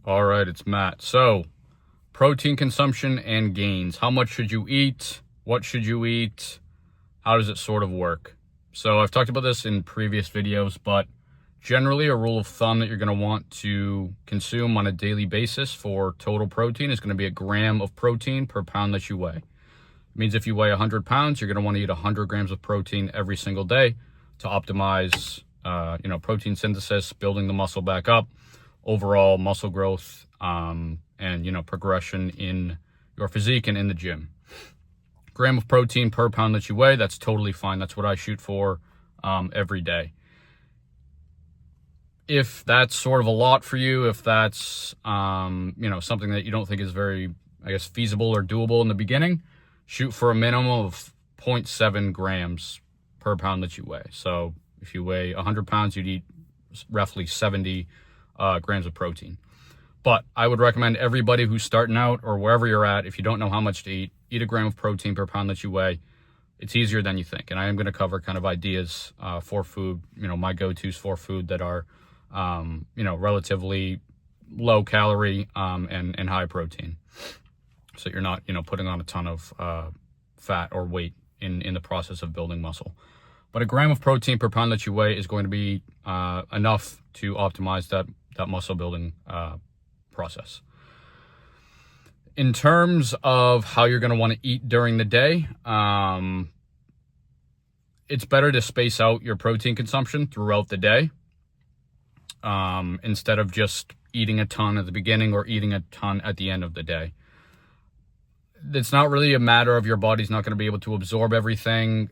All right, it's Matt. So, protein consumption and gains. How much should you eat? What should you eat? How does it sort of work? So, I've talked about this in previous videos, but generally a rule of thumb that you're going to want to consume on a daily basis for total protein is going to be a gram of protein per pound that you weigh. It means if you weigh 100 pounds, you're going to want to eat 100 grams of protein every single day to optimize, protein synthesis, building the muscle back up, overall muscle growth, and, progression in your physique and in the gym. Gram of protein per pound that you weigh, that's totally fine. That's what I shoot for every day. If that's sort of a lot for you, if that's, something that you don't think is very, feasible or doable in the beginning, shoot for a minimum of 0.7 grams per pound that you weigh. So if you weigh 100 pounds, you'd eat roughly 70 grams of protein. But I would recommend everybody who's starting out or wherever you're at, if you don't know how much to eat a gram of protein per pound that you weigh. It's easier than you think. And I am going to cover kind of ideas for food, my go-tos for food that are, relatively low calorie and high protein. So you're not, putting on a ton of fat or weight in the process of building muscle. But a gram of protein per pound that you weigh is going to be enough to optimize that muscle building process. In terms of how you're going to want to eat during the day, it's better to space out your protein consumption throughout the day instead of just eating a ton at the beginning or eating a ton at the end of the day. It's not really a matter of your body's not going to be able to absorb everything.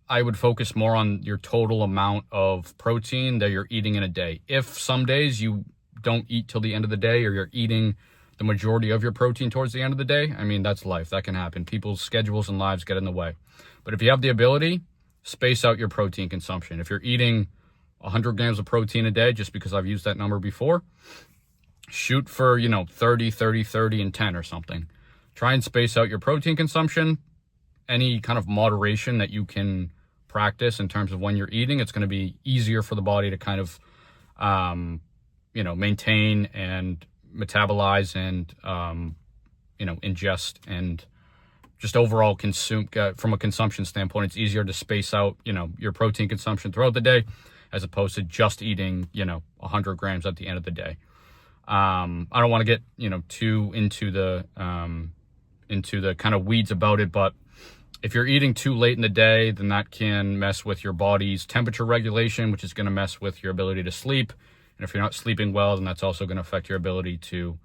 I would focus more on your total amount of protein that you're eating in a day. If some days you don't eat till the end of the day, or you're eating the majority of your protein towards the end of the day, that's life. That can happen. People's schedules and lives get in the way. But if you have the ability, space out your protein consumption. If you're eating 100 grams of protein a day, just because I've used that number before, shoot for, 30, 30, 30, and 10 or something. Try and space out your protein consumption. Any kind of moderation that you can practice in terms of when you're eating, it's going to be easier for the body to kind of, maintain and metabolize and, ingest and just overall consume. From a consumption standpoint, it's easier to space out, your protein consumption throughout the day as opposed to just eating, 100 grams at the end of the day. I don't want to get, too into the kind of weeds about it, but if you're eating too late in the day, then that can mess with your body's temperature regulation, which is going to mess with your ability to sleep. And if you're not sleeping well, then that's also going to affect your ability to,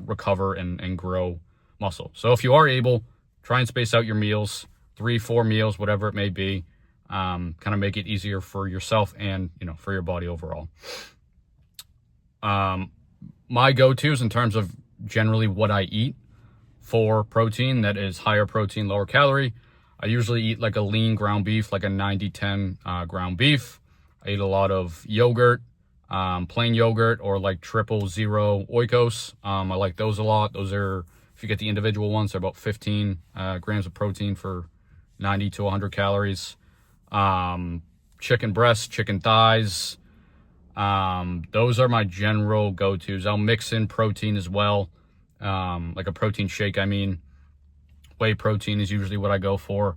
recover and grow muscle. So if you are able, try and space out your meals, 3-4 meals, whatever it may be, kind of make it easier for yourself and, for your body overall. My go-tos in terms of generally what I eat for protein that is higher protein, lower calorie, I usually eat like a lean ground beef, like a 90-10 ground beef. I eat a lot of yogurt, plain yogurt, or like 000 Oikos. I like those a lot. Those are, if you get the individual ones, they're about 15 grams of protein for 90 to 100 calories. Chicken breasts, chicken thighs. Those are my general go-tos. I'll mix in protein as well. Like a protein shake, whey protein is usually what I go for.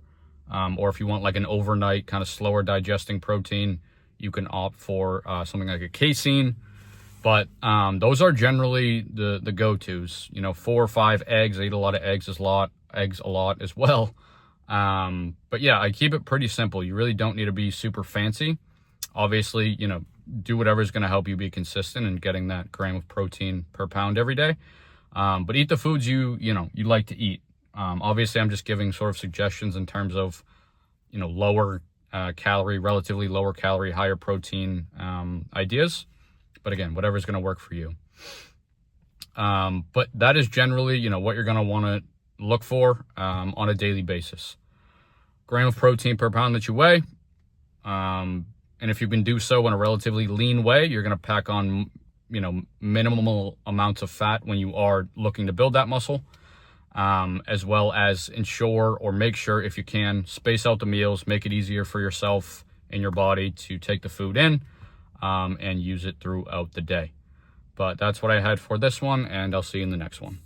Or if you want like an overnight kind of slower digesting protein, you can opt for something like a casein. But those are generally the go-tos. 4 or 5 eggs. I eat a lot of eggs a lot as well. But yeah, I keep it pretty simple. You really don't need to be super fancy. Obviously, do whatever is going to help you be consistent in getting that gram of protein per pound every day. But eat the foods you like to eat. Obviously, I'm just giving sort of suggestions in terms of, lower calorie, relatively lower calorie, higher protein ideas. But again, whatever's going to work for you. But that is generally, what you're going to want to look for on a daily basis. Gram of protein per pound that you weigh. And if you can do so in a relatively lean way, you're going to pack on, minimal amounts of fat when you are looking to build that muscle. As well as ensure or make sure, if you can, space out the meals, make it easier for yourself and your body to take the food in and use it throughout the day. But that's what I had for this one, and I'll see you in the next one.